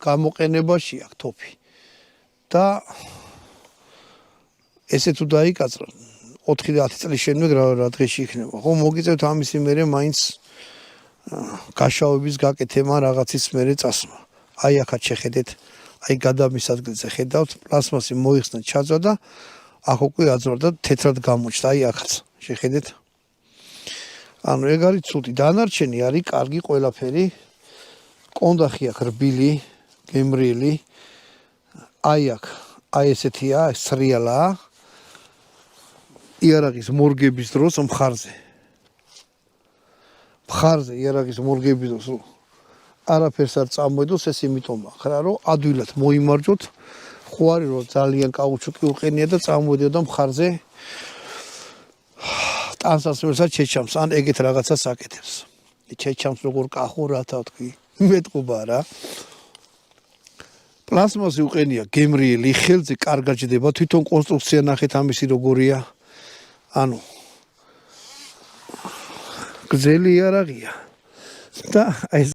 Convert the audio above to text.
გამოყენებაში აქვს თოფი. და ესე თუ დაიკაცრა 4-10 წლის შემდეგ რა დღეში იქნება. ხო მოგიწევთ ამის მერე მაინც გაშავების გაკეთება რაღაცის მერე წასვლა. აი ახაც შეხედეთ, აი გადამის ადგილზე ხედავთ, პლასმასი მოიხსნა ჩაძვა და აქ უკვე აძვრა და თეთრად გამოჩნდა. აი ახაც შეხედეთ. ანუ ეგ არის ცუდი. დანარჩენი არის კარგი ყველაფერი. კონდახი აქვს რბილი, გემრიელი. აი აქ, აი ესეთია, სრიალაა. იარაღის მორგების დროს მხარზე. მხარზე იარაღის მორგების დროს არაფერს არ წამოედოს, ეს იმიტომ ახლა რომ ადვილად მოიმარჯვოთ. ხო არის რომ ძალიან კაუჩუკი უყენია და წამოედოდა მხარზე ტანსასმელსაც შეჩამს, ან ეგეთ რაღაცას აკეთებს. შეჩამს როგორ კახო რათა ვთქვი, მეტყობა რა. პლასმასი უყენია გემრიელი, ხელზე კარგად ჯდება, თვითონ კონსტრუქცია ნახეთ ამისი როგორია. ანუ გრძელი იარაღია და აი